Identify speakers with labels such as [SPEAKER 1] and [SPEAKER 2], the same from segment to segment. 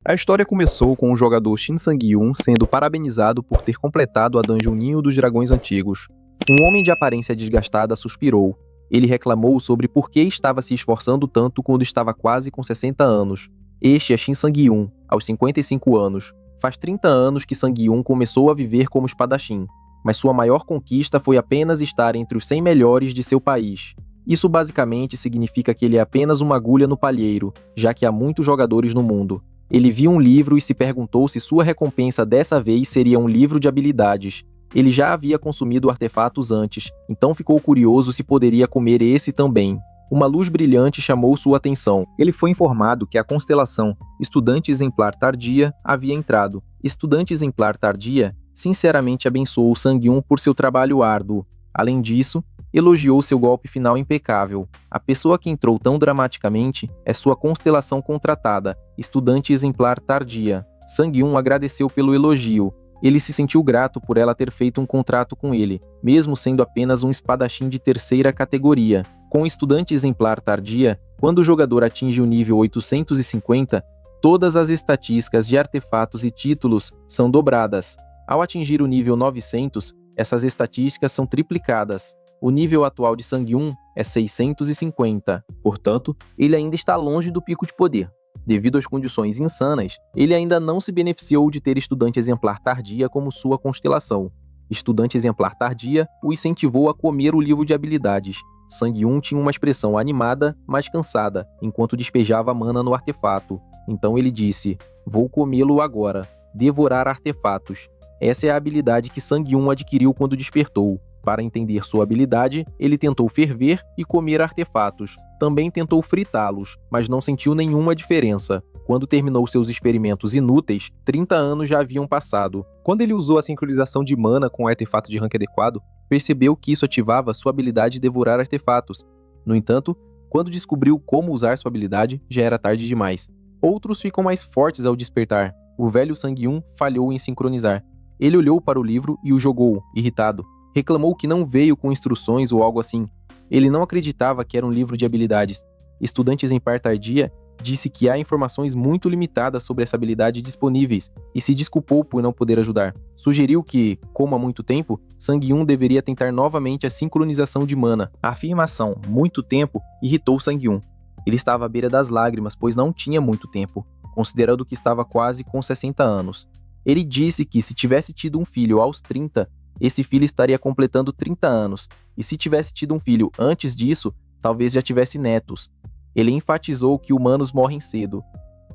[SPEAKER 1] A história começou com o jogador Shin Sang-yun sendo parabenizado por ter completado a dungeon Ninho dos Dragões Antigos. Um homem de aparência desgastada suspirou. Ele reclamou sobre por que estava se esforçando tanto quando estava quase com 60 anos. Este é Shin Sang-yun, aos 55 anos. Faz 30 anos que Sang-yun começou a viver como espadachim, mas sua maior conquista foi apenas estar entre os 100 melhores de seu país. Isso basicamente significa que ele é apenas uma agulha no palheiro, já que há muitos jogadores no mundo. Ele viu um livro e se perguntou se sua recompensa dessa vez seria um livro de habilidades. Ele já havia consumido artefatos antes, então ficou curioso se poderia comer esse também. Uma luz brilhante chamou sua atenção. Ele foi informado que a constelação Estudante Exemplar Tardia havia entrado. Estudante Exemplar Tardia sinceramente abençoou Sang-yun por seu trabalho árduo. Além disso, elogiou seu golpe final impecável. A pessoa que entrou tão dramaticamente é sua constelação contratada, Estudante Exemplar Tardia. Sang-yun agradeceu pelo elogio. Ele se sentiu grato por ela ter feito um contrato com ele, mesmo sendo apenas um espadachim de terceira categoria. Com Estudante Exemplar Tardia, quando o jogador atinge o nível 850, todas as estatísticas de artefatos e títulos são dobradas. Ao atingir o nível 900, essas estatísticas são triplicadas. O nível atual de Sang-yun é 650. Portanto, ele ainda está longe do pico de poder. Devido às condições insanas, ele ainda não se beneficiou de ter Estudante Exemplar Tardia como sua constelação. Estudante Exemplar Tardia o incentivou a comer o livro de habilidades. Sang-yun tinha uma expressão animada, mas cansada, enquanto despejava mana no artefato. Então ele disse: "Vou comê-lo agora. Devorar artefatos." Essa é a habilidade que Sang-yun adquiriu quando despertou. Para entender sua habilidade, ele tentou ferver e comer artefatos. Também tentou fritá-los, mas não sentiu nenhuma diferença. Quando terminou seus experimentos inúteis, 30 anos já haviam passado. Quando ele usou a sincronização de mana com o artefato de rank adequado, percebeu que isso ativava sua habilidade de devorar artefatos. No entanto, quando descobriu como usar sua habilidade, já era tarde demais. Outros ficam mais fortes ao despertar. O velho Sang-yun falhou em sincronizar. Ele olhou para o livro e o jogou, irritado. Reclamou que não veio com instruções ou algo assim. Ele não acreditava que era um livro de habilidades. Estudante Exemplar Tardia disse que há informações muito limitadas sobre essa habilidade disponíveis e se desculpou por não poder ajudar. Sugeriu que, como há muito tempo, Sang-yun deveria tentar novamente a sincronização de mana. A afirmação "muito tempo" irritou Sang-yun. Ele estava à beira das lágrimas, pois não tinha muito tempo, considerando que estava quase com 60 anos. Ele disse que se tivesse tido um filho aos 30, esse filho estaria completando 30 anos, e se tivesse tido um filho antes disso, talvez já tivesse netos. Ele enfatizou que humanos morrem cedo.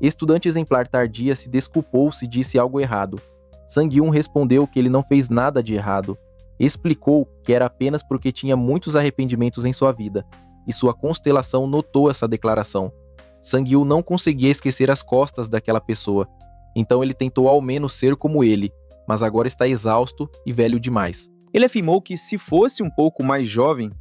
[SPEAKER 1] Estudante Exemplar Tardia se desculpou se disse algo errado. Sang-yun respondeu que ele não fez nada de errado. Explicou que era apenas porque tinha muitos arrependimentos em sua vida, e sua constelação notou essa declaração. Sang-yun não conseguia esquecer as costas daquela pessoa, então ele tentou ao menos ser como ele, mas agora está exausto e velho demais. Ele afirmou que se fosse um pouco mais jovem,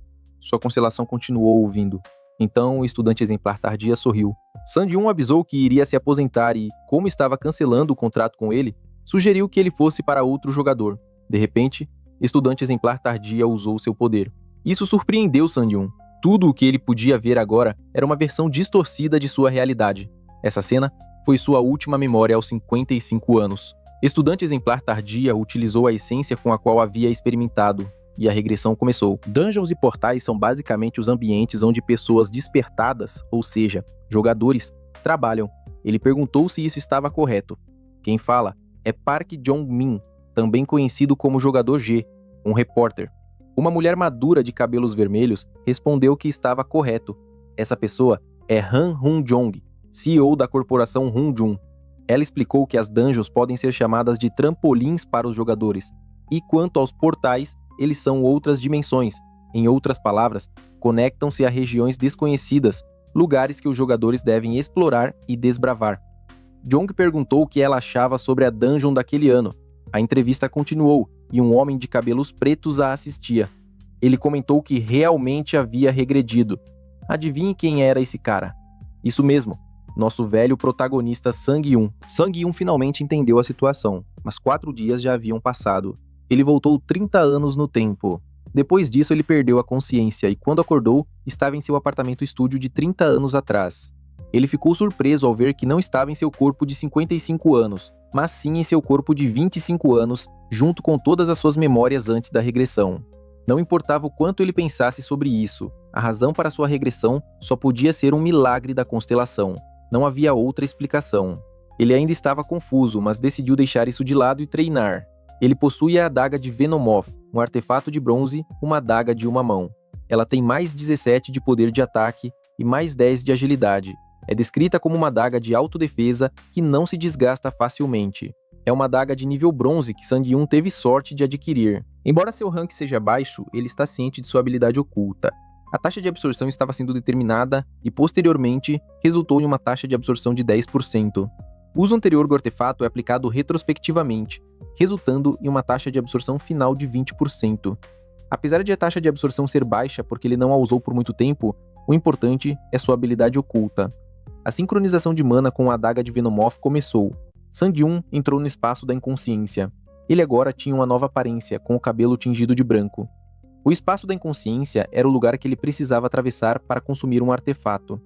[SPEAKER 1] sua constelação continuou ouvindo. Então o Estudante Exemplar Tardia sorriu. Sang-yun avisou que iria se aposentar e, como estava cancelando o contrato com ele, sugeriu que ele fosse para outro jogador. De repente, Estudante Exemplar Tardia usou seu poder. Isso surpreendeu Sang-yun. Tudo o que ele podia ver agora era uma versão distorcida de sua realidade. Essa cena foi sua última memória aos 55 anos. Estudante Exemplar Tardia utilizou a essência com a qual havia experimentado, e a regressão começou. Dungeons e portais são basicamente os ambientes onde pessoas despertadas, ou seja, jogadores, trabalham. Ele perguntou se isso estava correto. Quem fala é Park Jong-min, também conhecido como Jogador G, um repórter. Uma mulher madura de cabelos vermelhos respondeu que estava correto. Essa pessoa é Han Hun-jong, CEO da corporação Hun-jun. Ela explicou que as dungeons podem ser chamadas de trampolins para os jogadores, e quanto aos portais, eles são outras dimensões. Em outras palavras, conectam-se a regiões desconhecidas, lugares que os jogadores devem explorar e desbravar. Jong perguntou o que ela achava sobre a dungeon daquele ano. A entrevista continuou, e um homem de cabelos pretos a assistia. Ele comentou que realmente havia regredido. Adivinhe quem era esse cara? Isso mesmo. Nosso velho protagonista Sang-yun. Sang-yun finalmente entendeu a situação, mas 4 dias já haviam passado. Ele voltou 30 anos no tempo. Depois disso, ele perdeu a consciência e, quando acordou, estava em seu apartamento estúdio de 30 anos atrás. Ele ficou surpreso ao ver que não estava em seu corpo de 55 anos, mas sim em seu corpo de 25 anos, junto com todas as suas memórias antes da regressão. Não importava o quanto ele pensasse sobre isso, a razão para sua regressão só podia ser um milagre da constelação. Não havia outra explicação. Ele ainda estava confuso, mas decidiu deixar isso de lado e treinar. Ele possui a adaga de Venomoth, um artefato de bronze, uma adaga de uma mão. Ela tem mais 17 de poder de ataque e mais 10 de agilidade. É descrita como uma adaga de autodefesa que não se desgasta facilmente. É uma adaga de nível bronze que Sang-Yun teve sorte de adquirir. Embora seu rank seja baixo, ele está ciente de sua habilidade oculta. A taxa de absorção estava sendo determinada e, posteriormente, resultou em uma taxa de absorção de 10%. O uso anterior do artefato é aplicado retrospectivamente, resultando em uma taxa de absorção final de 20%. Apesar de a taxa de absorção ser baixa porque ele não a usou por muito tempo, o importante é sua habilidade oculta. A sincronização de mana com a adaga de Venomoth começou. Sang-Yun entrou no espaço da inconsciência. Ele agora tinha uma nova aparência, com o cabelo tingido de branco. O espaço da inconsciência era o lugar que ele precisava atravessar para consumir um artefato.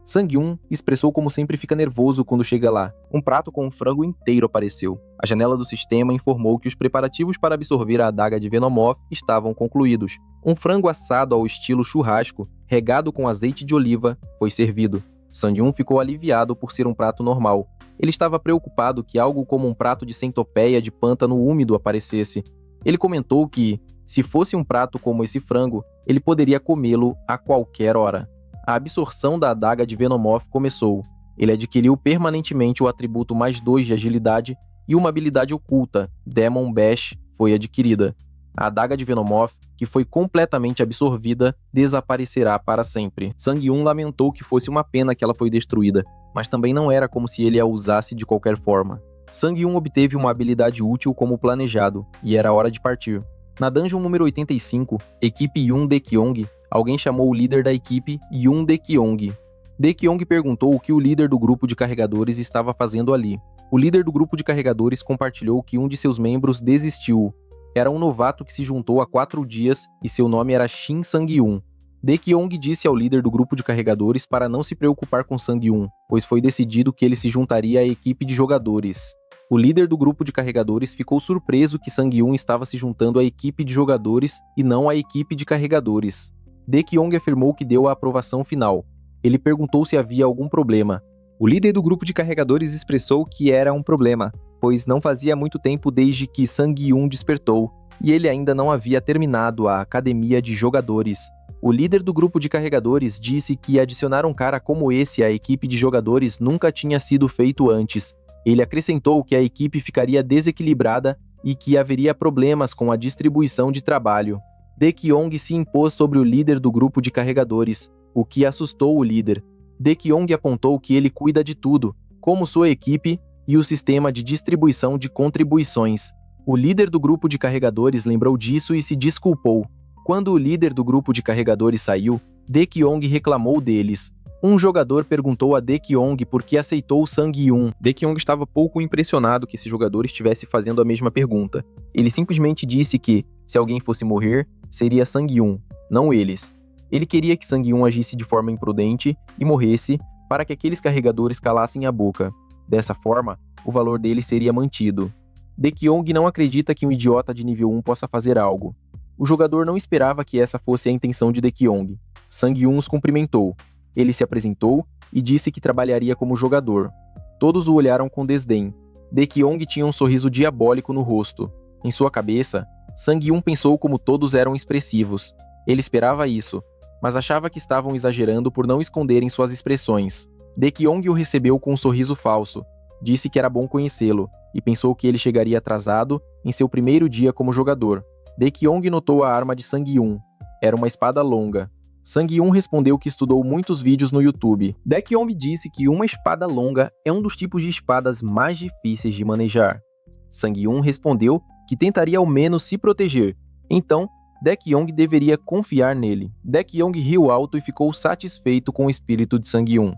[SPEAKER 1] Sang-Yun expressou como sempre fica nervoso quando chega lá. Um prato com um frango inteiro apareceu. A janela do sistema informou que os preparativos para absorver a adaga de Venomoth estavam concluídos. Um frango assado ao estilo churrasco, regado com azeite de oliva, foi servido. Sang-Yun ficou aliviado por ser um prato normal. Ele estava preocupado que algo como um prato de centopeia de pântano úmido aparecesse. Ele comentou que, se fosse um prato como esse frango, ele poderia comê-lo a qualquer hora. A absorção da adaga de Venomoth começou. Ele adquiriu permanentemente o atributo mais 2 de agilidade e uma habilidade oculta, Demon Bash, foi adquirida. A adaga de Venomoth, que foi completamente absorvida, desaparecerá para sempre. Sang-Yun lamentou que fosse uma pena que ela foi destruída, mas também não era como se ele a usasse de qualquer forma. Sang-Yun obteve uma habilidade útil como planejado, e era hora de partir. Na dungeon número 85, equipe Yun Dekyong, alguém chamou o líder da equipe Yun Dekyong. Dekyong perguntou o que o líder do grupo de carregadores estava fazendo ali. O líder do grupo de carregadores compartilhou que um de seus membros desistiu. Era um novato que se juntou há 4 dias e seu nome era Shin Sang-Yun. Dekyong disse ao líder do grupo de carregadores para não se preocupar com Sang-Yun, pois foi decidido que ele se juntaria à equipe de jogadores. O líder do grupo de carregadores ficou surpreso que Sang-Yun estava se juntando à equipe de jogadores e não à equipe de carregadores. Dekyong afirmou que deu a aprovação final. Ele perguntou se havia algum problema. O líder do grupo de carregadores expressou que era um problema, pois não fazia muito tempo desde que Sang-Yun despertou, e ele ainda não havia terminado a academia de jogadores. O líder do grupo de carregadores disse que adicionar um cara como esse à equipe de jogadores nunca tinha sido feito antes. Ele acrescentou que a equipe ficaria desequilibrada e que haveria problemas com a distribuição de trabalho. Dekyong se impôs sobre o líder do grupo de carregadores, o que assustou o líder. Dekyong apontou que ele cuida de tudo, como sua equipe e o sistema de distribuição de contribuições. O líder do grupo de carregadores lembrou disso e se desculpou. Quando o líder do grupo de carregadores saiu, Dekyong reclamou deles. Um jogador perguntou a Dekyong por que aceitou Sang-Yun. Dekyong estava pouco impressionado que esse jogador estivesse fazendo a mesma pergunta. Ele simplesmente disse que, se alguém fosse morrer, seria Sang-Yun, não eles. Ele queria que Sang-Yun agisse de forma imprudente e morresse para que aqueles carregadores calassem a boca. Dessa forma, o valor dele seria mantido. Dekyong não acredita que um idiota de nível 1 possa fazer algo. O jogador não esperava que essa fosse a intenção de Dekyong. Sang-Yun os cumprimentou. Ele se apresentou e disse que trabalharia como jogador. Todos o olharam com desdém. Dekyong tinha um sorriso diabólico no rosto. Em sua cabeça, Sang-Yun pensou como todos eram expressivos. Ele esperava isso, mas achava que estavam exagerando por não esconderem suas expressões. Dekyong o recebeu com um sorriso falso. Disse que era bom conhecê-lo, e pensou que ele chegaria atrasado em seu primeiro dia como jogador. Dekyong notou a arma de Sang-Yun. Era uma espada longa. Sang-Yun respondeu que estudou muitos vídeos no YouTube. Dekyong disse que uma espada longa é um dos tipos de espadas mais difíceis de manejar. Sang-Yun respondeu que tentaria ao menos se proteger. Então, Dekyong deveria confiar nele. Dekyong riu alto e ficou satisfeito com o espírito de Sang-Yun.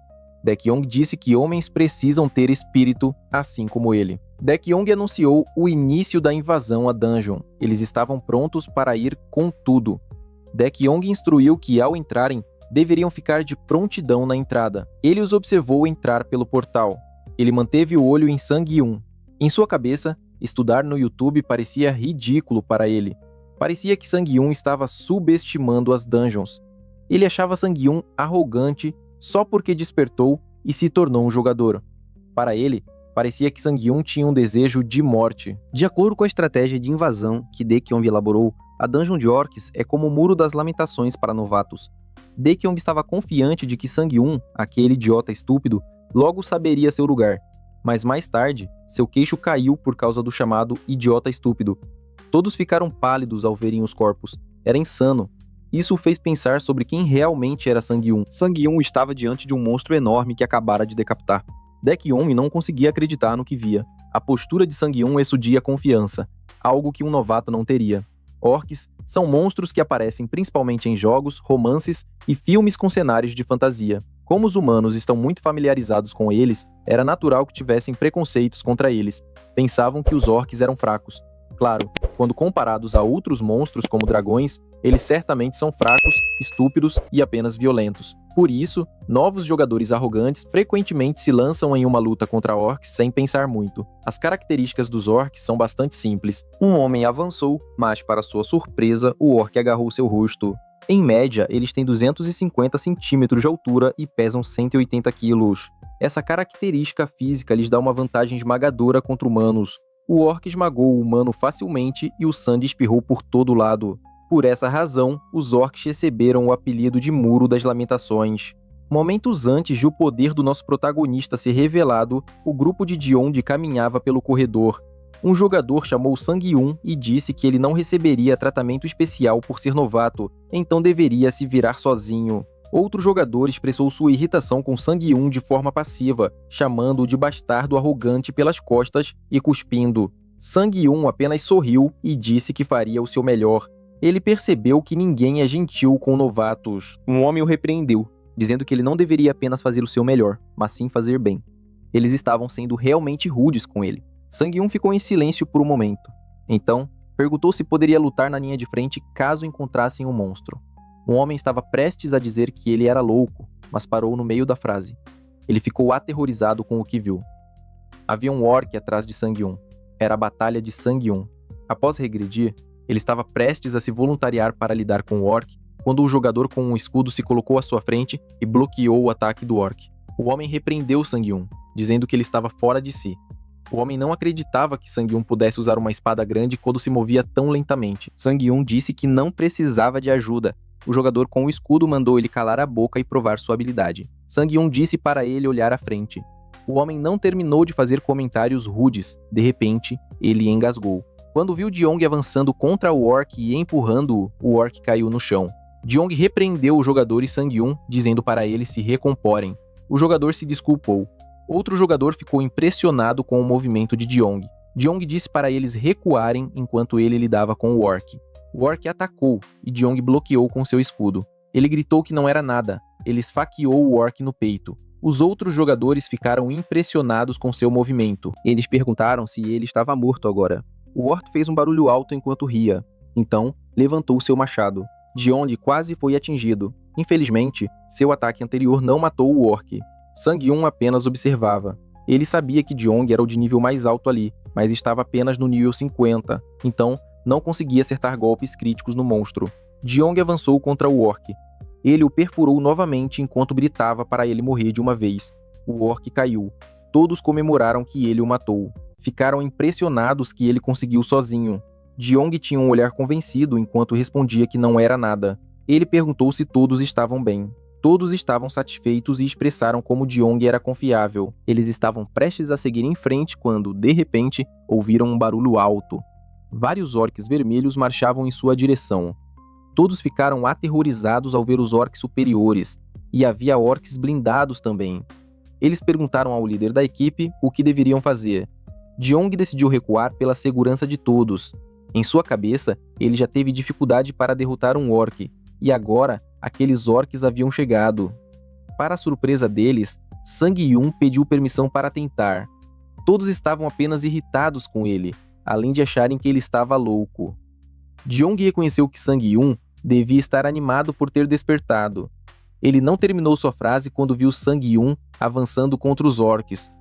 [SPEAKER 1] Dekyong disse que homens precisam ter espírito, assim como ele. Dekyong anunciou o início da invasão à dungeon. Eles estavam prontos para ir com tudo. Dekyong instruiu que, ao entrarem, deveriam ficar de prontidão na entrada. Ele os observou entrar pelo portal. Ele manteve o olho em Sang-Yun. Em sua cabeça, estudar no YouTube parecia ridículo para ele. Parecia que Sang-Yun estava subestimando as dungeons. Ele achava Sang-Yun arrogante só porque despertou e se tornou um jogador. Para ele, parecia que Sang-Yun tinha um desejo de morte. De acordo com a estratégia de invasão que Daekyong elaborou, a Dungeon de Orcs é como o Muro das Lamentações para novatos. Daekyong estava confiante de que Sang-Yun, aquele idiota estúpido, logo saberia seu lugar. Mas mais tarde, seu queixo caiu por causa do chamado idiota estúpido. Todos ficaram pálidos ao verem os corpos. Era insano. Isso o fez pensar sobre quem realmente era Sang-Yun. Sang-Yun estava diante de um monstro enorme que acabara de decapitar. Daekyong não conseguia acreditar no que via. A postura de Sang-Yun exudia confiança, algo que um novato não teria. Orcs são monstros que aparecem principalmente em jogos, romances e filmes com cenários de fantasia. Como os humanos estão muito familiarizados com eles, era natural que tivessem preconceitos contra eles. Pensavam que os orcs eram fracos. Claro, quando comparados a outros monstros como dragões, eles certamente são fracos, estúpidos e apenas violentos. Por isso, novos jogadores arrogantes frequentemente se lançam em uma luta contra orcs sem pensar muito. As características dos orcs são bastante simples. Um homem avançou, mas para sua surpresa, o orc agarrou seu rosto. Em média, eles têm 250 centímetros de altura e pesam 180 quilos. Essa característica física lhes dá uma vantagem esmagadora contra humanos. O orc esmagou o humano facilmente e o sangue espirrou por todo lado. Por essa razão, os orcs receberam o apelido de Muro das Lamentações. Momentos antes de o poder do nosso protagonista ser revelado, o grupo de Diong caminhava pelo corredor. Um jogador chamou Sang-Yun e disse que ele não receberia tratamento especial por ser novato, então deveria se virar sozinho. Outro jogador expressou sua irritação com Sang-Yun de forma passiva, chamando-o de bastardo arrogante pelas costas e cuspindo. Sang-Yun apenas sorriu e disse que faria o seu melhor. Ele percebeu que ninguém é gentil com novatos. Um homem o repreendeu, dizendo que ele não deveria apenas fazer o seu melhor, mas sim fazer bem. Eles estavam sendo realmente rudes com ele. Sang-Yun ficou em silêncio por um momento. Então, perguntou se poderia lutar na linha de frente caso encontrassem um monstro. Um homem estava prestes a dizer que ele era louco, mas parou no meio da frase. Ele ficou aterrorizado com o que viu. Havia um orc atrás de Sang-Yun. Era a batalha de Sang-Yun. Após regredir, ele estava prestes a se voluntariar para lidar com o orc, quando o jogador com um escudo se colocou à sua frente e bloqueou o ataque do orc. O homem repreendeu Sang-Yun, dizendo que ele estava fora de si. O homem não acreditava que Sang-Yun pudesse usar uma espada grande quando se movia tão lentamente. Sang-Yun disse que não precisava de ajuda. O jogador com o escudo mandou ele calar a boca e provar sua habilidade. Sang-Yun disse para ele olhar à frente. O homem não terminou de fazer comentários rudes. De repente, ele engasgou. Quando viu Diong avançando contra o orc e empurrando-o, o orc caiu no chão. Diong repreendeu o jogador e Sang-Yun, dizendo para eles se recomporem. O jogador se desculpou. Outro jogador ficou impressionado com o movimento de Diong. Diong disse para eles recuarem enquanto ele lidava com o orc. O orc atacou e Diong bloqueou com seu escudo. Ele gritou que não era nada. Ele esfaqueou o orc no peito. Os outros jogadores ficaram impressionados com seu movimento. Eles perguntaram se ele estava morto agora. O orc fez um barulho alto enquanto ria. Então, levantou seu machado. Diong quase foi atingido. Infelizmente, seu ataque anterior não matou o orc. Sang-Yun apenas observava. Ele sabia que Diong era o de nível mais alto ali, mas estava apenas no nível 50, então não conseguia acertar golpes críticos no monstro. Diong avançou contra o orc. Ele o perfurou novamente enquanto gritava para ele morrer de uma vez. O orc caiu. Todos comemoraram que ele o matou. Ficaram impressionados que ele conseguiu sozinho. Diong tinha um olhar convencido enquanto respondia que não era nada. Ele perguntou se todos estavam bem. Todos estavam satisfeitos e expressaram como Diong era confiável. Eles estavam prestes a seguir em frente quando, de repente, ouviram um barulho alto. Vários orcs vermelhos marchavam em sua direção. Todos ficaram aterrorizados ao ver os orcs superiores, e havia orcs blindados também. Eles perguntaram ao líder da equipe o que deveriam fazer. Diong decidiu recuar pela segurança de todos. Em sua cabeça, ele já teve dificuldade para derrotar um orc, e agora aqueles orcs haviam chegado. Para a surpresa deles, Sang-Yun pediu permissão para tentar. Todos estavam apenas irritados com ele, além de acharem que ele estava louco. Diong reconheceu que Sang-Yun devia estar animado por ter despertado. Ele não terminou sua frase quando viu Sang-Yun avançando contra os orcs.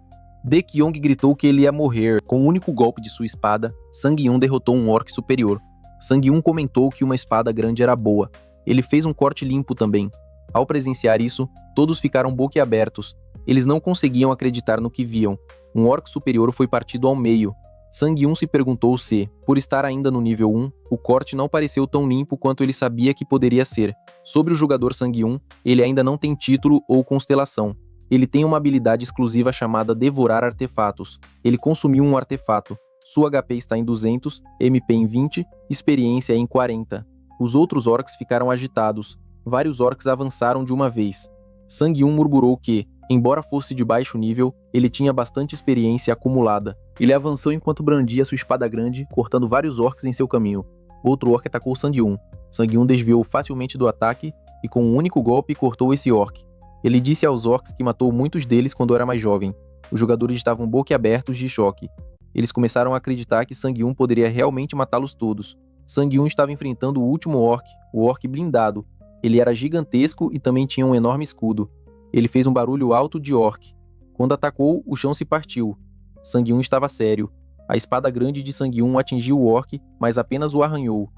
[SPEAKER 1] Daekyong gritou que ele ia morrer. Com o único golpe de sua espada, Sang-Yun derrotou um orc superior. Sang-Yun comentou que uma espada grande era boa. Ele fez um corte limpo também. Ao presenciar isso, todos ficaram boquiabertos. Eles não conseguiam acreditar no que viam. Um orc superior foi partido ao meio. Sang-Yun se perguntou se, por estar ainda no nível 1, o corte não pareceu tão limpo quanto ele sabia que poderia ser. Sobre o jogador Sang-Yun, ele ainda não tem título ou constelação. Ele tem uma habilidade exclusiva chamada Devorar Artefatos. Ele consumiu um artefato. Sua HP está em 200, MP em 20, experiência em 40. Os outros orcs ficaram agitados. Vários orcs avançaram de uma vez. Sang-Yun murmurou que, embora fosse de baixo nível, ele tinha bastante experiência acumulada. Ele avançou enquanto brandia sua espada grande, cortando vários orcs em seu caminho. Outro orc atacou Sang-Yun. Sang-Yun desviou facilmente do ataque e com um único golpe cortou esse orc. Ele disse aos orcs que matou muitos deles quando era mais jovem. Os jogadores estavam boquiabertos de choque. Eles começaram a acreditar que Sang-Yun poderia realmente matá-los todos. Sang-Yun estava enfrentando o último orc, o orc blindado. Ele era gigantesco e também tinha um enorme escudo. Ele fez um barulho alto de orc. Quando atacou, o chão se partiu. Sang-Yun estava sério. A espada grande de Sang-Yun atingiu o orc, mas apenas o arranhou.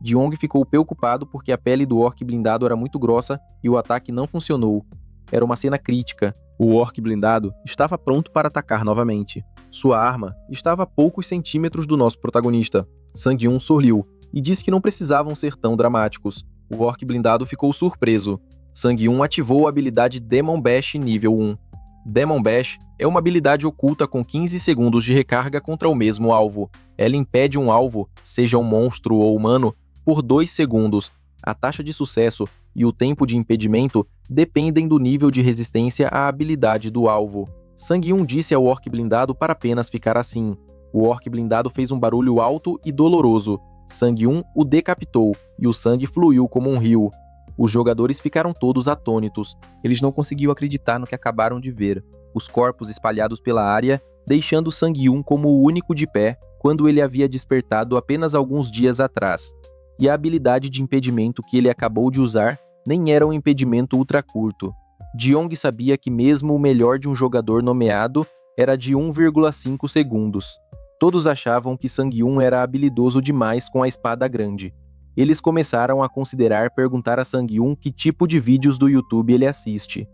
[SPEAKER 1] Jeong ficou preocupado porque a pele do orc blindado era muito grossa e o ataque não funcionou. Era uma cena crítica. O orc blindado estava pronto para atacar novamente. Sua arma estava a poucos centímetros do nosso protagonista. Sang-Yun sorriu e disse que não precisavam ser tão dramáticos. O orc blindado ficou surpreso. Sang-Yun ativou a habilidade Demon Bash nível 1. Demon Bash é uma habilidade oculta com 15 segundos de recarga contra o mesmo alvo. Ela impede um alvo, seja um monstro ou humano, por 2 segundos. A taxa de sucesso e o tempo de impedimento dependem do nível de resistência à habilidade do alvo. Sang-Yun disse ao orc blindado para apenas ficar assim. O orc blindado fez um barulho alto e doloroso. Sang-Yun o decapitou e o sangue fluiu como um rio. Os jogadores ficaram todos atônitos. Eles não conseguiam acreditar no que acabaram de ver. Os corpos espalhados pela área, deixando Sang-Yun como o único de pé quando ele havia despertado apenas alguns dias atrás. E a habilidade de impedimento que ele acabou de usar nem era um impedimento ultra curto. Jeong sabia que mesmo o melhor de um jogador nomeado era de 1,5 segundos. Todos achavam que Sang-Yun era habilidoso demais com a espada grande. Eles começaram a considerar perguntar a Sang-Yun que tipo de vídeos do YouTube ele assiste.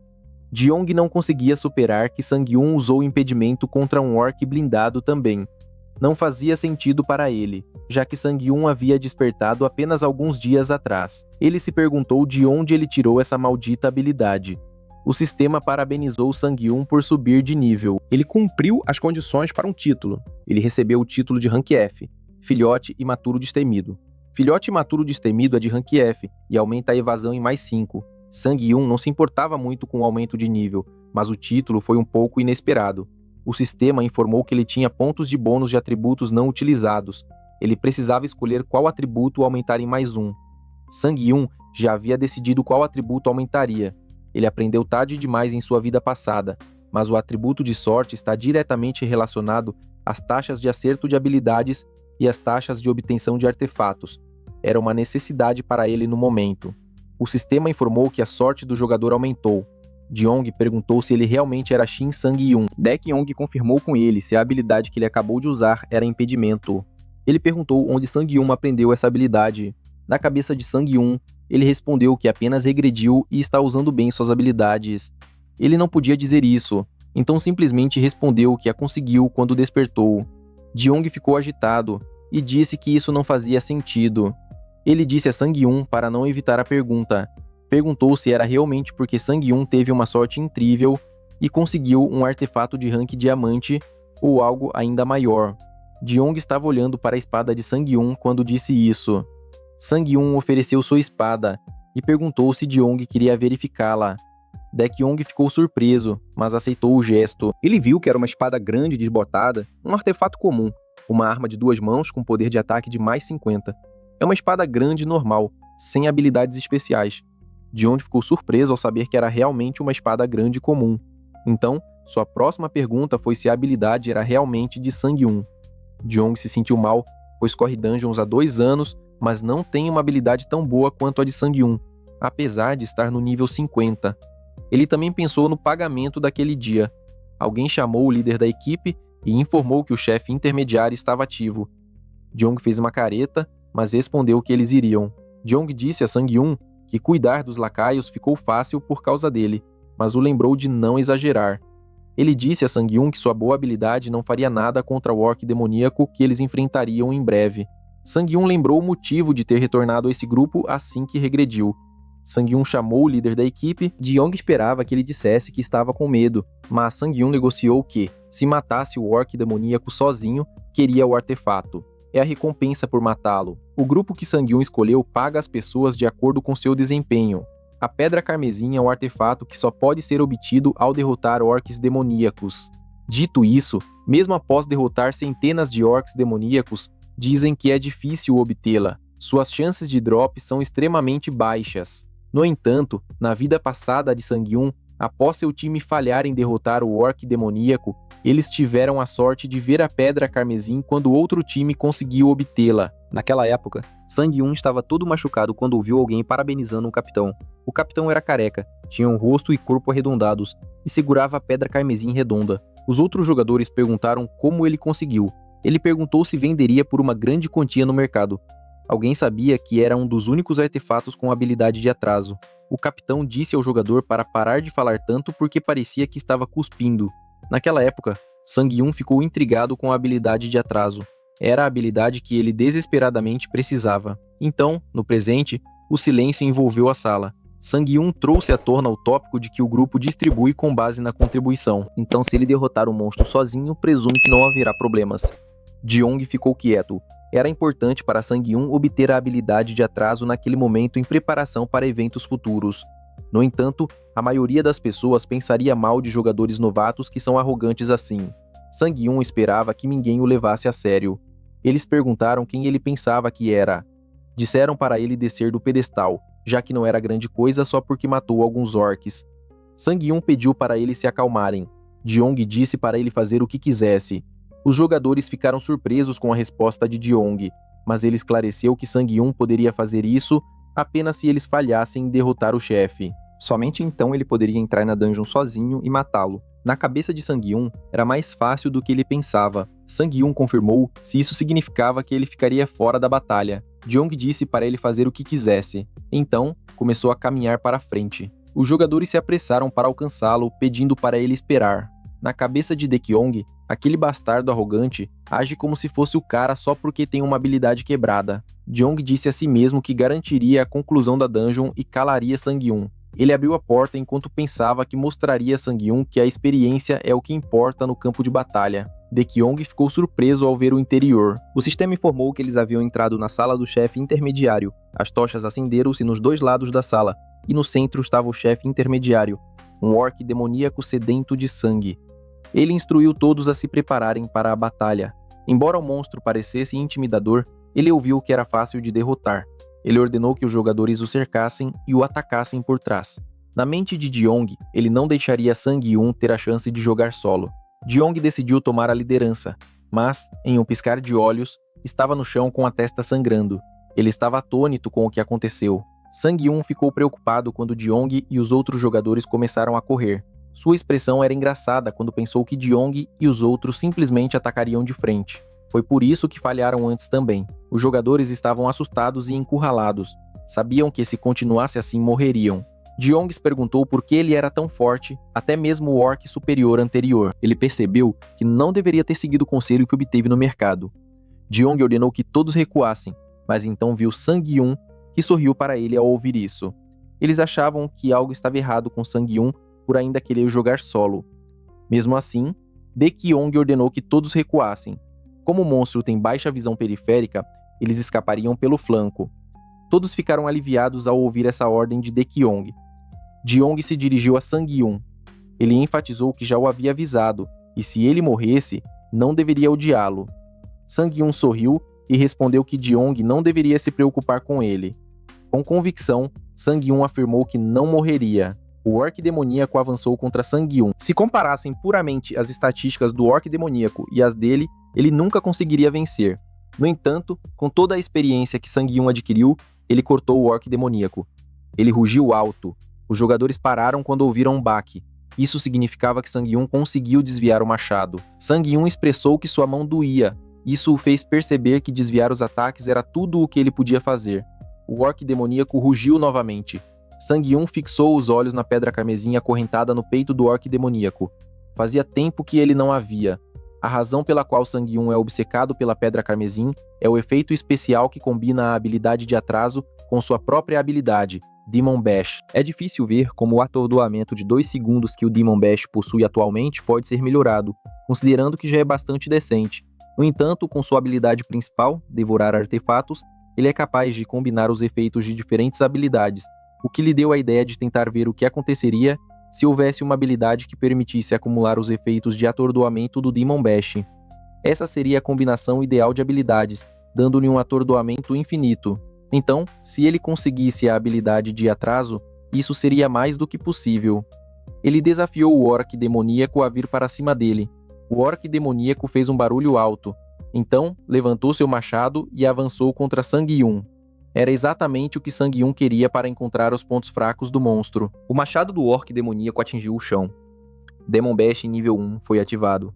[SPEAKER 1] Jeong não conseguia superar que Sang-Yun usou impedimento contra um orc blindado também. Não fazia sentido para ele, já que Sang-Yun havia despertado apenas alguns dias atrás. Ele se perguntou de onde ele tirou essa maldita habilidade. O sistema parabenizou Sang-Yun por subir de nível. Ele cumpriu as condições para um título. Ele recebeu o título de Rank F, Filhote Imaturo Destemido. Filhote Imaturo Destemido é de Rank F e aumenta a evasão em mais 5. Sang-Yun não se importava muito com o aumento de nível, mas o título foi um pouco inesperado. O sistema informou que ele tinha pontos de bônus de atributos não utilizados. Ele precisava escolher qual atributo aumentar em mais 1. Sang-Yun já havia decidido qual atributo aumentaria. Ele aprendeu tarde demais em sua vida passada, mas o atributo de sorte está diretamente relacionado às taxas de acerto de habilidades e às taxas de obtenção de artefatos. Era uma necessidade para ele no momento. O sistema informou que a sorte do jogador aumentou. Jeong perguntou se ele realmente era Shin Sang-Yun. Daekyong confirmou com ele se a habilidade que ele acabou de usar era impedimento. Ele perguntou onde Sang-Yun aprendeu essa habilidade. Na cabeça de Sang-Yun, ele respondeu que apenas regrediu e está usando bem suas habilidades. Ele não podia dizer isso, então simplesmente respondeu que a conseguiu quando despertou. Jeong ficou agitado e disse que isso não fazia sentido. Ele disse a Sang-Yun para não evitar a pergunta. Perguntou se era realmente porque Sang-Yun teve uma sorte incrível e conseguiu um artefato de rank diamante ou algo ainda maior. Jeong estava olhando para a espada de Sang-Yun quando disse isso. Sang-Yun ofereceu sua espada e perguntou se Jeong queria verificá-la. Daekyong ficou surpreso, mas aceitou o gesto. Ele viu que era uma espada grande e desbotada, um artefato comum, uma arma de 2 mãos com poder de ataque de mais 50. É uma espada grande e normal, sem habilidades especiais. Jeong ficou surpreso ao saber que era realmente uma espada grande comum. Então, sua próxima pergunta foi se a habilidade era realmente de Sang-Yun. Jeong se sentiu mal, pois corre dungeons há 2 anos, mas não tem uma habilidade tão boa quanto a de Sang-Yun. apesar de estar no nível 50. Ele também pensou no pagamento daquele dia. Alguém chamou o líder da equipe e informou que o chefe intermediário estava ativo. Jeong fez uma careta, mas respondeu que eles iriam. Jeong disse a Sang-yoon que cuidar dos lacaios ficou fácil por causa dele, mas o lembrou de não exagerar. Ele disse a Sang-yoon que sua boa habilidade não faria nada contra o orc demoníaco que eles enfrentariam em breve. Sang-yoon lembrou o motivo de ter retornado a esse grupo assim que regrediu. Sang-yoon chamou o líder da equipe. Jeong esperava que ele dissesse que estava com medo, mas Sang-yoon negociou que, se matasse o orc demoníaco sozinho, queria o artefato. É a recompensa por matá-lo. O grupo que Sang-yoon escolheu paga as pessoas de acordo com seu desempenho. A Pedra Carmesim é um artefato que só pode ser obtido ao derrotar orcs demoníacos. Dito isso, mesmo após derrotar centenas de orcs demoníacos, dizem que é difícil obtê-la. Suas chances de drop são extremamente baixas. No entanto, na vida passada de Sang-yoon, após seu time falhar em derrotar o orc demoníaco, eles tiveram a sorte de ver a Pedra Carmesim quando outro time conseguiu obtê-la. Naquela época, Sang-yoon estava todo machucado quando ouviu alguém parabenizando um capitão. O capitão era careca, tinha um rosto e corpo arredondados e segurava a Pedra Carmesim redonda. Os outros jogadores perguntaram como ele conseguiu. Ele perguntou se venderia por uma grande quantia no mercado. Alguém sabia que era um dos únicos artefatos com habilidade de atraso. O capitão disse ao jogador para parar de falar tanto porque parecia que estava cuspindo. Naquela época, Sang-yoon ficou intrigado com a habilidade de atraso. Era a habilidade que ele desesperadamente precisava. Então, no presente, o silêncio envolveu a sala. Sang-yoon trouxe à tona o tópico de que o grupo distribui com base na contribuição. Então, se ele derrotar o monstro sozinho, presume que não haverá problemas. Jeong ficou quieto. Era importante para Sang-yoon obter a habilidade de atraso naquele momento em preparação para eventos futuros. No entanto, a maioria das pessoas pensaria mal de jogadores novatos que são arrogantes assim. Sang-yoon esperava que ninguém o levasse a sério. Eles perguntaram quem ele pensava que era. Disseram para ele descer do pedestal, já que não era grande coisa só porque matou alguns orcs. Sang-yoon pediu para eles se acalmarem. Jeong disse para ele fazer o que quisesse. Os jogadores ficaram surpresos com a resposta de Jeong, mas ele esclareceu que Sang-yoon poderia fazer isso apenas se eles falhassem em derrotar o chefe. Somente então ele poderia entrar na dungeon sozinho e matá-lo. Na cabeça de Sang-yoon, era mais fácil do que ele pensava. Sang-yoon confirmou se isso significava que ele ficaria fora da batalha. Jeong disse para ele fazer o que quisesse. Então, começou a caminhar para frente. Os jogadores se apressaram para alcançá-lo, pedindo para ele esperar. Na cabeça de Daekyong, aquele bastardo arrogante age como se fosse o cara só porque tem uma habilidade quebrada. Jeong disse a si mesmo que garantiria a conclusão da dungeon e calaria Sang-yoon. Ele abriu a porta enquanto pensava que mostraria a Sang-yoon que a experiência é o que importa no campo de batalha. Daekyong ficou surpreso ao ver o interior. O sistema informou que eles haviam entrado na sala do chefe intermediário. As tochas acenderam-se nos dois lados da sala, e no centro estava o chefe intermediário, um orc demoníaco sedento de sangue. Ele instruiu todos a se prepararem para a batalha. Embora o monstro parecesse intimidador, ele ouviu que era fácil de derrotar. Ele ordenou que os jogadores o cercassem e o atacassem por trás. Na mente de Jeong, ele não deixaria Sang-yoon ter a chance de jogar solo. Jeong decidiu tomar a liderança, mas, em um piscar de olhos, estava no chão com a testa sangrando. Ele estava atônito com o que aconteceu. Sang-yoon ficou preocupado quando Jeong e os outros jogadores começaram a correr. Sua expressão era engraçada quando pensou que Jeong e os outros simplesmente atacariam de frente. Foi por isso que falharam antes também. Os jogadores estavam assustados e encurralados. Sabiam que se continuasse assim morreriam. Jeong perguntou por que ele era tão forte, até mesmo o orc superior anterior. Ele percebeu que não deveria ter seguido o conselho que obteve no mercado. Jeong ordenou que todos recuassem, mas então viu Sang-yoon, que sorriu para ele ao ouvir isso. Eles achavam que algo estava errado com Sang-yoon por ainda querer jogar solo. Mesmo assim, Daekyong ordenou que todos recuassem. Como o monstro tem baixa visão periférica, eles escapariam pelo flanco. Todos ficaram aliviados ao ouvir essa ordem de Daekyong. Jeong se dirigiu a Sang-yoon. Ele enfatizou que já o havia avisado, e se ele morresse, não deveria odiá-lo. Sang-yoon sorriu e respondeu que Jeong não deveria se preocupar com ele. Com convicção, Sang-yoon afirmou que não morreria. O orc demoníaco avançou contra Sang-yoon. Se comparassem puramente as estatísticas do orc demoníaco e as dele, ele nunca conseguiria vencer. No entanto, com toda a experiência que Sang-yoon adquiriu, ele cortou o orc demoníaco. Ele rugiu alto. Os jogadores pararam quando ouviram um baque. Isso significava que Sang-Yun conseguiu desviar o machado. Sang-Yun expressou que sua mão doía. Isso o fez perceber que desviar os ataques era tudo o que ele podia fazer. O orc demoníaco rugiu novamente. Sang-Yun fixou os olhos na pedra carmesim acorrentada no peito do orc demoníaco. Fazia tempo que ele não a via. A razão pela qual Sang-Yun é obcecado pela pedra carmesim é o efeito especial que combina a habilidade de atraso com sua própria habilidade, Demon Bash. É difícil ver como o atordoamento de 2 segundos que o Demon Bash possui atualmente pode ser melhorado, considerando que já é bastante decente. No entanto, com sua habilidade principal, Devorar Artefatos, ele é capaz de combinar os efeitos de diferentes habilidades, o que lhe deu a ideia de tentar ver o que aconteceria se houvesse uma habilidade que permitisse acumular os efeitos de atordoamento do Demon Bash. Essa seria a combinação ideal de habilidades, dando-lhe um atordoamento infinito. Então, se ele conseguisse a habilidade de atraso, isso seria mais do que possível. Ele desafiou o orc demoníaco a vir para cima dele. O orc demoníaco fez um barulho alto. Então, levantou seu machado e avançou contra Sang-Yun. Era exatamente o que Sang-Yun queria para encontrar os pontos fracos do monstro. O machado do orc demoníaco atingiu o chão. Demon Bash nível 1 foi ativado.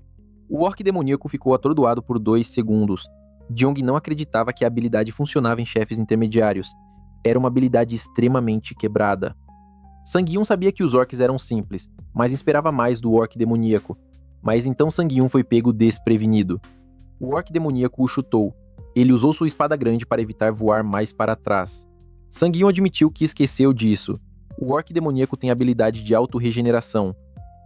[SPEAKER 1] O orc demoníaco ficou atordoado por 2 segundos. Jeong não acreditava que a habilidade funcionava em chefes intermediários. Era uma habilidade extremamente quebrada. Sang-Yun sabia que os orcs eram simples, mas esperava mais do orc demoníaco. Mas então Sang-Yun foi pego desprevenido. O orc demoníaco o chutou. Ele usou sua espada grande para evitar voar mais para trás. Sang-Yun admitiu que esqueceu disso. O orc demoníaco tem a habilidade de auto-regeneração.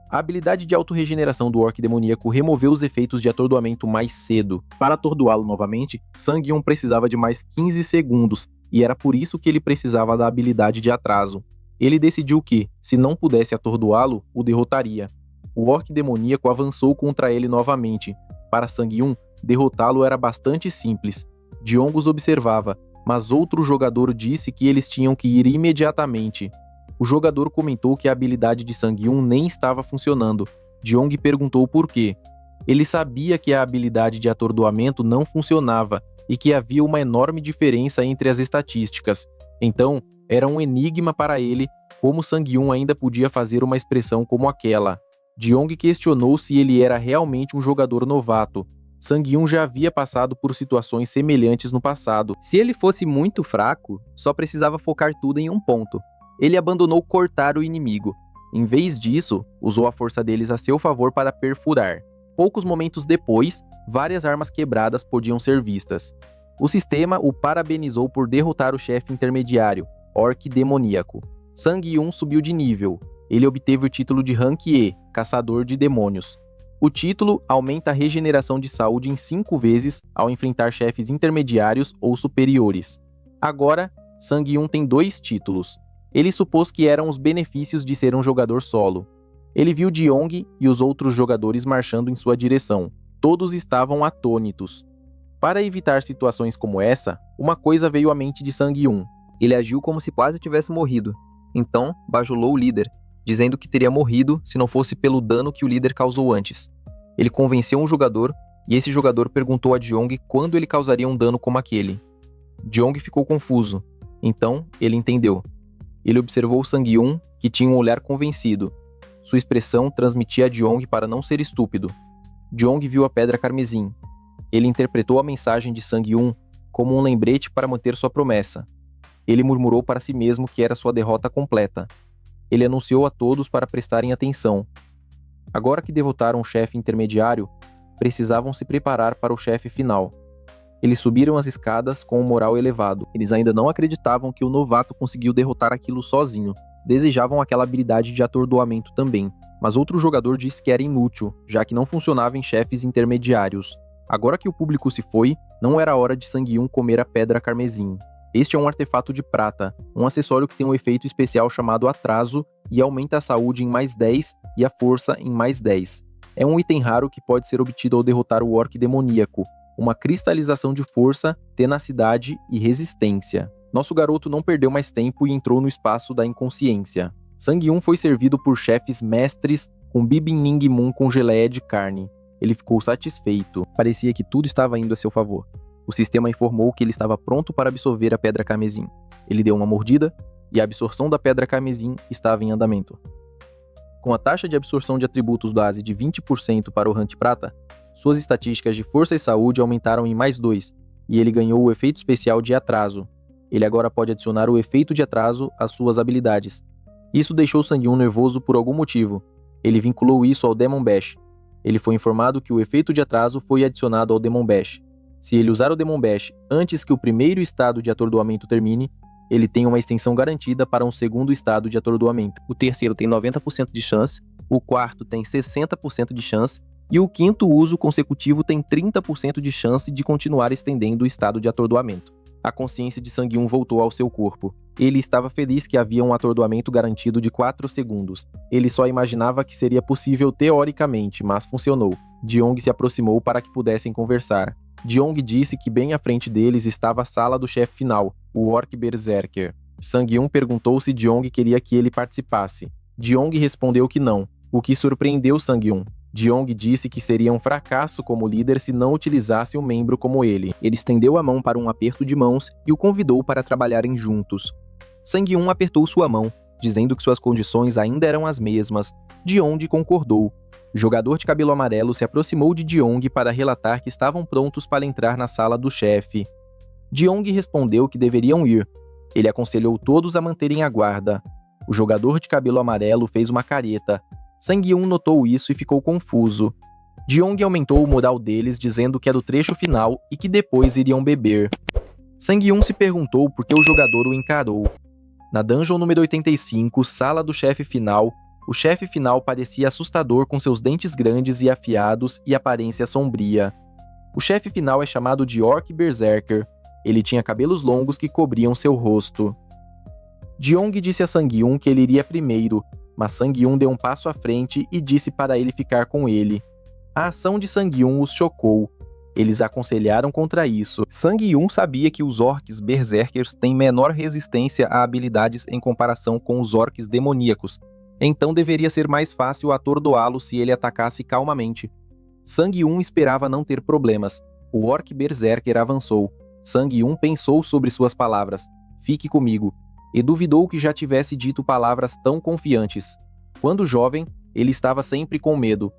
[SPEAKER 1] A habilidade de auto-regeneração do orc demoníaco removeu os efeitos de atordoamento mais cedo. Para atordoá-lo novamente, Sang-Yun precisava de mais 15 segundos, e era por isso que ele precisava da habilidade de atraso. Ele decidiu que, se não pudesse atordoá-lo, o derrotaria. O orc demoníaco avançou contra ele novamente. Para Sang-Yun, derrotá-lo era bastante simples. Jeong os observava, mas outro jogador disse que eles tinham que ir imediatamente. O jogador comentou que a habilidade de Sang-Yun nem estava funcionando. Jeong perguntou por quê. Ele sabia que a habilidade de atordoamento não funcionava e que havia uma enorme diferença entre as estatísticas. Então, era um enigma para ele como Sang-Yun ainda podia fazer uma expressão como aquela. Jeong questionou se ele era realmente um jogador novato. Sang-Yun já havia passado por situações semelhantes no passado. Se ele fosse muito fraco, só precisava focar tudo em um ponto. Ele abandonou cortar o inimigo. Em vez disso, usou a força deles a seu favor para perfurar. Poucos momentos depois, várias armas quebradas podiam ser vistas. O sistema o parabenizou por derrotar o chefe intermediário, Orc Demoníaco. Sang-Yun subiu de nível. Ele obteve o título de Rank E, Caçador de Demônios. O título aumenta a regeneração de saúde em 5 vezes ao enfrentar chefes intermediários ou superiores. Agora, Sang-Yun tem 2 títulos. Ele supôs que eram os benefícios de ser um jogador solo. Ele viu Jeong e os outros jogadores marchando em sua direção. Todos estavam atônitos. Para evitar situações como essa, uma coisa veio à mente de Sang-Yun. Ele agiu como se quase tivesse morrido. Então, bajulou o líder, dizendo que teria morrido se não fosse pelo dano que o líder causou antes. Ele convenceu um jogador, e esse jogador perguntou a Jeong quando ele causaria um dano como aquele. Jeong ficou confuso. Então, ele entendeu. Ele observou Sang-Yun, que tinha um olhar convencido. Sua expressão transmitia a Jeong para não ser estúpido. Jeong viu a pedra carmesim. Ele interpretou a mensagem de Sang-Yun como um lembrete para manter sua promessa. Ele murmurou para si mesmo que era sua derrota completa. Ele anunciou a todos para prestarem atenção. Agora que derrotaram o chefe intermediário, precisavam se preparar para o chefe final. Eles subiram as escadas com o moral elevado. Eles ainda não acreditavam que o novato conseguiu derrotar aquilo sozinho. Desejavam aquela habilidade de atordoamento também, mas outro jogador disse que era inútil, já que não funcionava em chefes intermediários. Agora que o público se foi, não era hora de Sang-Yun comer a pedra carmesim. Este é um artefato de prata, um acessório que tem um efeito especial chamado atraso e aumenta a saúde em mais 10 e a força em mais 10. É um item raro que pode ser obtido ao derrotar o orc demoníaco, uma cristalização de força, tenacidade e resistência. Nosso garoto não perdeu mais tempo e entrou no espaço da inconsciência. Sang-Yun foi servido por chefes mestres com Bibin Ning Moon com geleia de carne. Ele ficou satisfeito. Parecia que tudo estava indo a seu favor. O sistema informou que ele estava pronto para absorver a pedra carmesim. Ele deu uma mordida, e a absorção da pedra carmesim estava em andamento. Com a taxa de absorção de atributos base de 20% para o Hunt Prata, suas estatísticas de força e saúde aumentaram em mais 2, e ele ganhou o efeito especial de atraso. Ele agora pode adicionar o efeito de atraso às suas habilidades. Isso deixou Sang-1 nervoso por algum motivo. Ele vinculou isso ao Demon Bash. Ele foi informado que o efeito de atraso foi adicionado ao Demon Bash. Se ele usar o Demon Bash antes que o primeiro estado de atordoamento termine, ele tem uma extensão garantida para um segundo estado de atordoamento. O terceiro tem 90% de chance, o quarto tem 60% de chance, e o quinto uso consecutivo tem 30% de chance de continuar estendendo o estado de atordoamento. A consciência de Sang-1 voltou ao seu corpo. Ele estava feliz que havia um atordoamento garantido de 4 segundos. Ele só imaginava que seria possível teoricamente, mas funcionou. Jeong se aproximou para que pudessem conversar. Jeong disse que bem à frente deles estava a sala do chefe final, o Orc Berserker. Sang-1 perguntou se Jeong queria que ele participasse. Jeong respondeu que não, o que surpreendeu Sang-1. Jeong disse que seria um fracasso como líder se não utilizasse um membro como ele. Ele estendeu a mão para um aperto de mãos e o convidou para trabalharem juntos. Sang-1 apertou sua mão, dizendo que suas condições ainda eram as mesmas. Jeong concordou. O jogador de cabelo amarelo se aproximou de Jeong para relatar que estavam prontos para entrar na sala do chefe. Jeong respondeu que deveriam ir. Ele aconselhou todos a manterem a guarda. O jogador de cabelo amarelo fez uma careta. Sang-1 notou isso e ficou confuso. Jeong aumentou o moral deles, dizendo que é do trecho final e que depois iriam beber. Sang-1 se perguntou por que o jogador o encarou. Na dungeon número 85, sala do chefe final, o chefe final parecia assustador com seus dentes grandes e afiados e aparência sombria. O chefe final é chamado de Orc Berserker. Ele tinha cabelos longos que cobriam seu rosto. Jeong disse a Sang-1 que ele iria primeiro, mas Sang-1 deu um passo à frente e disse para ele ficar com ele. A ação de Sang-1 os chocou. Eles aconselharam contra isso. Sang-1 sabia que os Orcs Berserkers têm menor resistência a habilidades em comparação com os Orcs demoníacos, então deveria ser mais fácil atordoá-lo se ele atacasse calmamente. Sang-1 esperava não ter problemas. O Orc Berserker avançou. Sang-1 pensou sobre suas palavras. Fique comigo. E duvidou que já tivesse dito palavras tão confiantes. Quando jovem, ele estava sempre com medo.